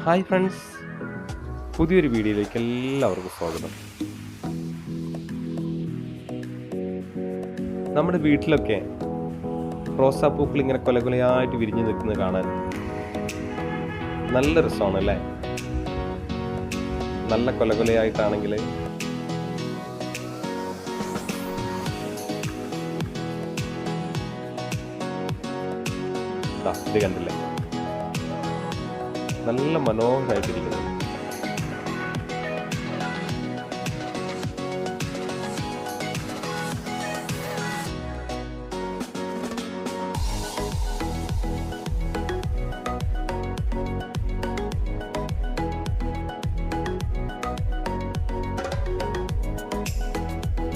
Hi friends, പുതിയൊരു വീഡിയോയിലേക്ക് എല്ലാവർക്കും സ്വാഗതം. നമ്മുടെ വീട്ടിലൊക്കെ റോസാപ്പൂക്കൾ ഇങ്ങനെ കൊലകൊലയായിട്ട് വിരിഞ്ഞു നിൽക്കുന്നത് കാണാൻ നല്ല രസമാണല്ലേ. നല്ല കൊലകൊലയായിട്ടാണെങ്കിൽ ഇത് കണ്ടില്ലേ, നല്ല മനോഹരമായിട്ടിരിക്കുന്നു.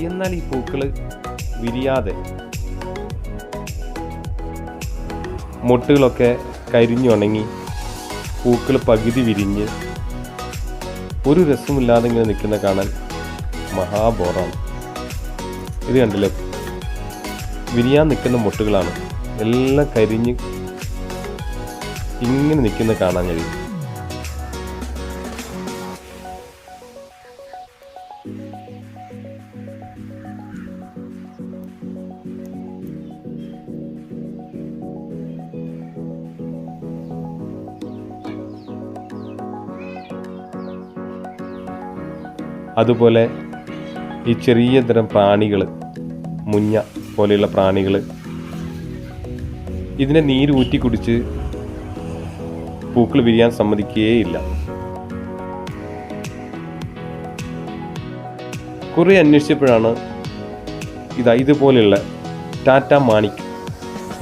എന്നാൽ ഈ പൂക്കള് വിരിയാതെ മൊട്ടുകളൊക്കെ കരിഞ്ഞുണങ്ങി പൂക്കൾ പകുതി വിരിഞ്ഞ് ഒരു രസമില്ലാതെ ഇങ്ങനെ നിൽക്കുന്ന കാണാൻ മഹാബോറാണ്. ഇത് കണ്ടില്ലേ, വിരിയാൻ നിൽക്കുന്ന മൊട്ടുകളാണ്, എല്ലാം കരിഞ്ഞ് ഇങ്ങനെ നിൽക്കുന്ന കാണാൻ കഴിയും. അതുപോലെ ഈ ചെറിയ തരം പ്രാണികൾ, മുഞ്ഞ പോലെയുള്ള പ്രാണികൾ, ഇതിനെ നീര് ഊറ്റി കുടിച്ച് പൂക്കൾ വിരിയാൻ സമ്മതിക്കുകയില്ല. കുറെ അന്വേഷിച്ചപ്പോഴാണ് ഇതുപോലെയുള്ള ടാറ്റ മാണിക്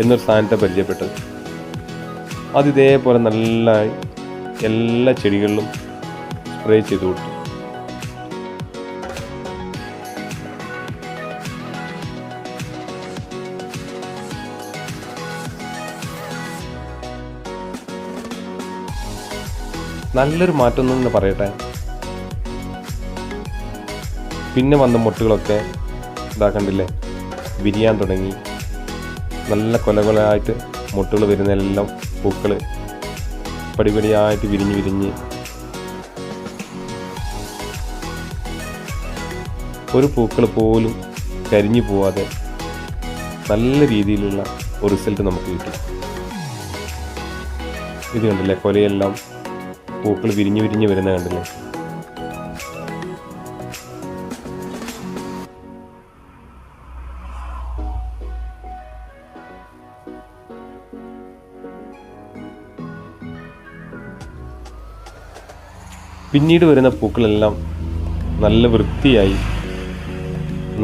എന്നൊരു സാധനത്തെ പരിചയപ്പെട്ടത്. അതിതേപോലെ നല്ല എല്ലാ ചെടികളിലും സ്പ്രേ ചെയ്ത് കൊടുത്തു. നല്ലൊരു മാറ്റം എന്ന് പറയട്ടെ. പിന്നെ വന്ന മൊട്ടുകളൊക്കെ കണ്ടില്ലേ, വിരിയാൻ തുടങ്ങി. നല്ല കൊലകൊലയായിട്ട് മൊട്ടുകൾ വരുന്നതെല്ലാം പൂക്കൾ പടിപടിയായിട്ട് വിരിഞ്ഞ് വിരിഞ്ഞ് ഒരു പൂക്കൾ പോലും കരിഞ്ഞു പോവാതെ നല്ല രീതിയിലുള്ള ഒരു റിസൾട്ട് നമുക്ക് കിട്ടി. ഇത് കണ്ടില്ലേ, കൊലയെല്ലാം പൂക്കൾ വിരിഞ്ഞ് വിരിഞ്ഞ് വരുന്ന കണ്ടില്ലേ. പിന്നീട് വരുന്ന പൂക്കളെല്ലാം നല്ല വൃത്തിയായി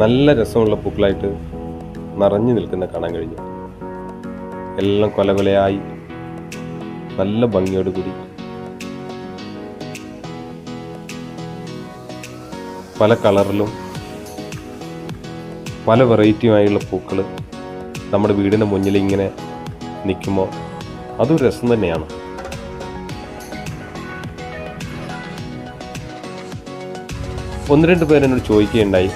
നല്ല രസമുള്ള പൂക്കളായിട്ട് നിറഞ്ഞു നിൽക്കുന്ന കാണാൻ കഴിഞ്ഞു. എല്ലാം കൊലകൊലയായി നല്ല ഭംഗിയോടുകൂടി പല കളറിലും പല വെറൈറ്റിയുമായുള്ള പൂക്കൾ നമ്മുടെ വീടിൻ്റെ മുന്നിൽ ഇങ്ങനെ നിൽക്കുമ്പോൾ അതൊരു രസം തന്നെയാണ്. ഒന്ന് രണ്ട് പേരെന്നോട് ചോദിക്കുകയുണ്ടായി,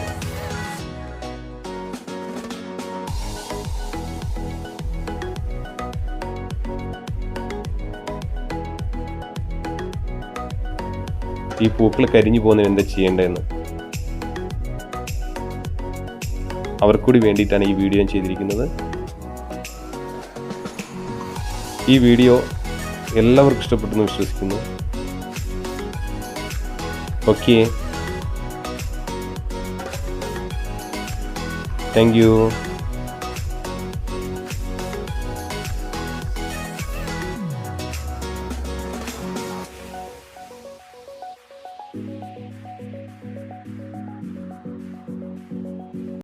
ഈ പൂക്കൾ കരിഞ്ഞു പോകുന്നതിന് എന്താ ചെയ്യേണ്ടതെന്ന്. അവർക്കൂടി വേണ്ടിയിട്ടാണ് ഈ വീഡിയോ ഞാൻ ചെയ്തിരിക്കുന്നത്. ഈ വീഡിയോ എല്ലാവർക്കും ഇഷ്ടപ്പെട്ടെന്ന് വിശ്വസിക്കുന്നു. Okay, thank you.